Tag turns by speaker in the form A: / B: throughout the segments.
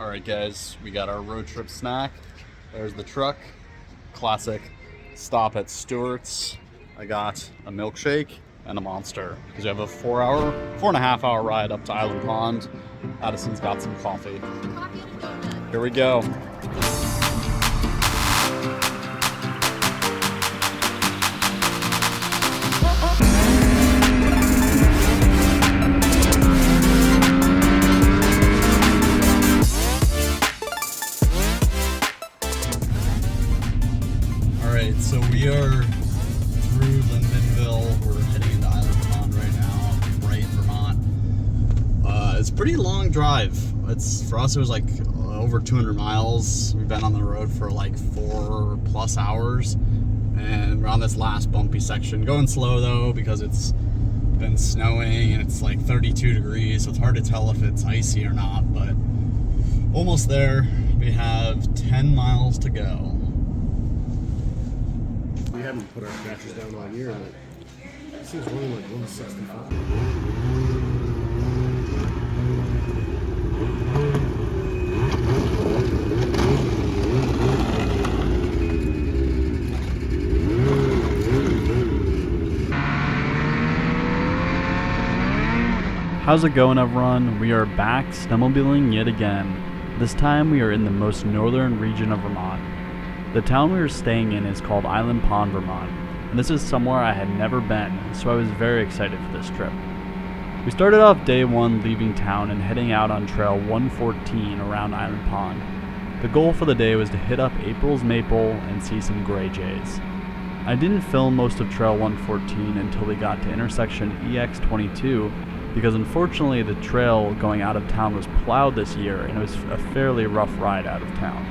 A: Alright guys, we got our road trip snack. There's the truck. Classic stop at Stewart's. I got a milkshake and a Monster because we have a 4.5 hour ride up to Island Pond. Addison's got some coffee. Here we go. So we are through Lindenville. We're heading into Island Pond right now, Bright, Vermont. It's a pretty long drive. For us, it was like over 200 miles. We've been on the road for like 4+ hours, and we're on this last bumpy section. Going slow though because it's been snowing and it's like 32 degrees, so it's hard to tell if it's icy or not. But almost there. We have 10 miles to go.
B: We haven't put our scratchers down all year, but it seems running like 165.
C: How's it going, everyone? We are back snowmobiling yet again. This time we are in the most northern region of Vermont. The town we were staying in is called Island Pond, Vermont, and this is somewhere I had never been, so I was very excited for this trip. We started off day one leaving town and heading out on Trail 114 around Island Pond. The goal for the day was to hit up April's Maple and see some gray jays. I didn't film most of Trail 114 until we got to intersection EX22 because unfortunately the trail going out of town was plowed this year and it was a fairly rough ride out of town.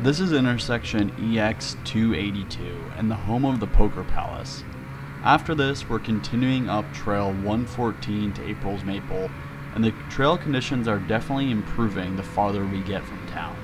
C: This is intersection EX282 and the home of the Poker Palace. After this, we're continuing up Trail 114 to April's Maple, and the trail conditions are definitely improving the farther we get from town.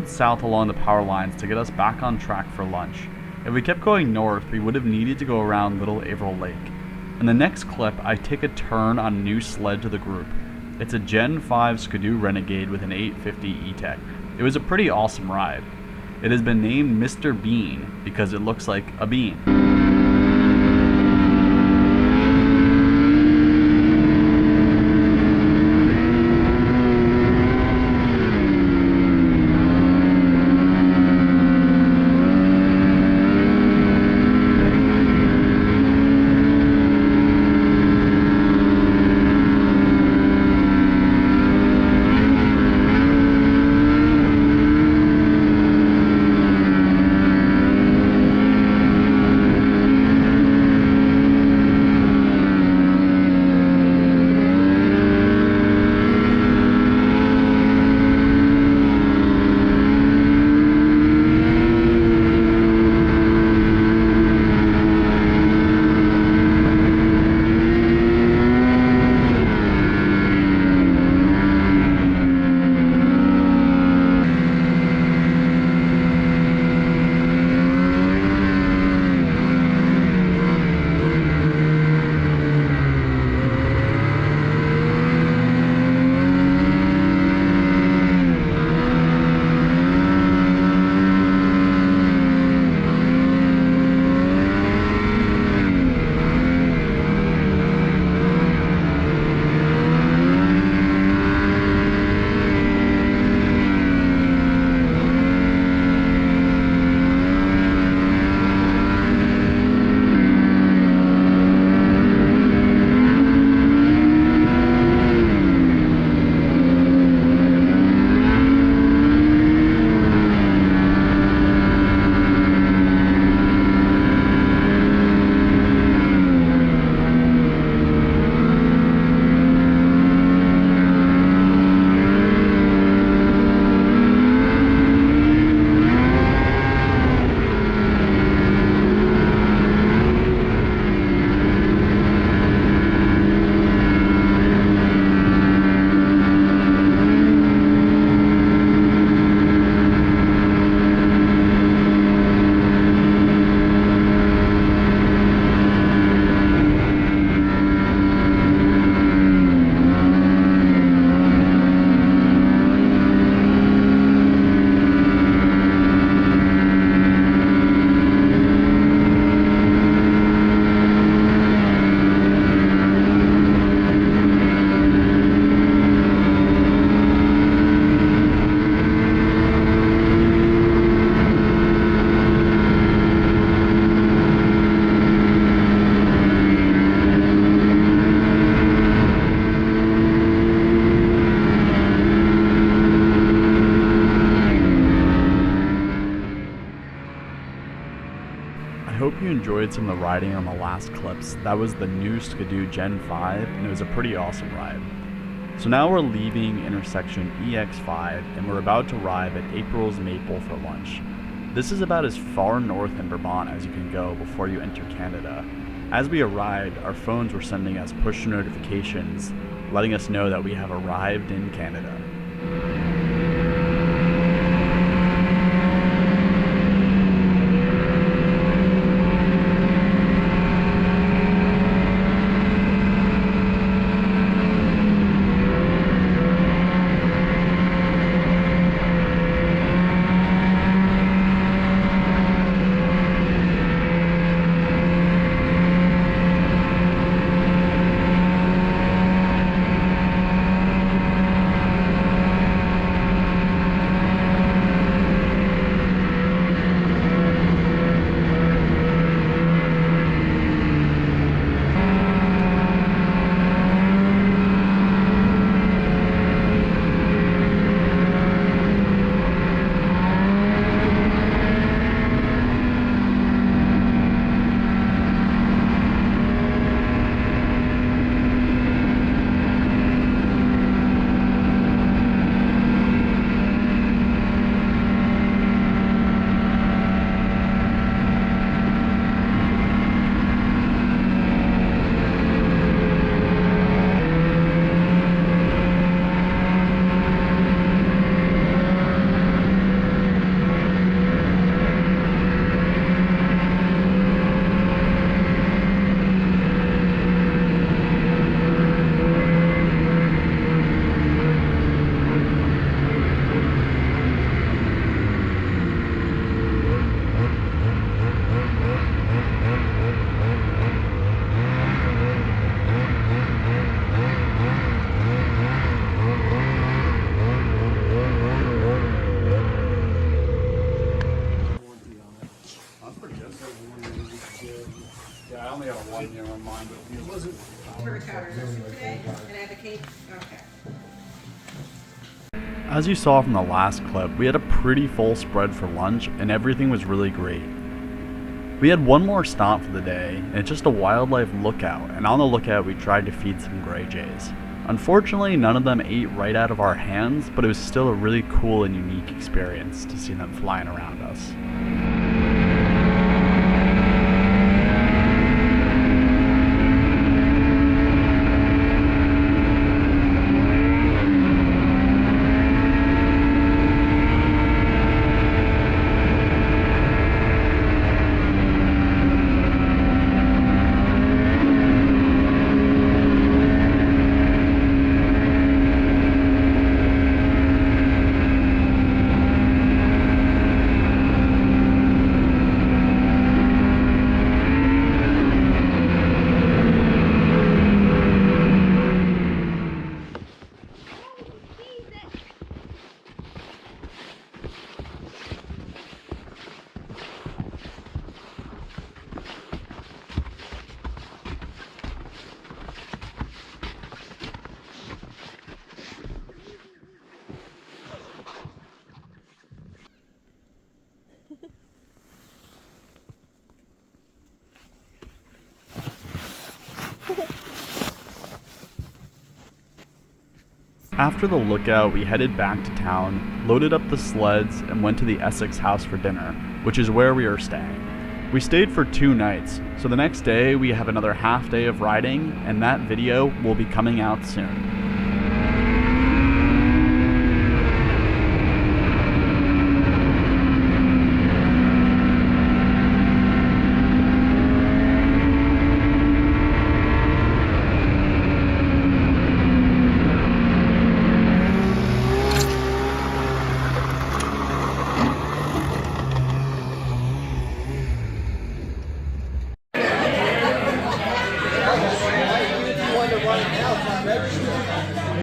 C: went south along the power lines to get us back on track for lunch. If we kept going north, we would have needed to go around Little Averill Lake. In the next clip, I take a turn on a new sled to the group. It's a Gen 5 Skidoo Renegade with an 850 E-Tech. It was a pretty awesome ride. It has been named Mr. Bean because it looks like a bean. hope you enjoyed some of the riding on the last clips. That was the new Skidoo Gen 5, and it was a pretty awesome ride. So now we're leaving intersection EX5, and we're about to arrive at April's Maple for lunch. This is about as far north in Vermont as you can go before you enter Canada. As we arrived, our phones were sending us push notifications, letting us know that we have arrived in Canada.
B: It wasn't.
D: For chowder today, and I have a cake. Okay.
C: As you saw from the last clip, we had a pretty full spread for lunch and everything was really great. We had one more stop for the day, and it's just a wildlife lookout, and on the lookout we tried to feed some gray jays. Unfortunately, none of them ate right out of our hands, but it was still a really cool and unique experience to see them flying around us. After the lookout, we headed back to town, loaded up the sleds, and went to the Essex house for dinner, which is where we are staying. We stayed for 2 nights, so the next day we have another half day of riding, and that video will be coming out soon.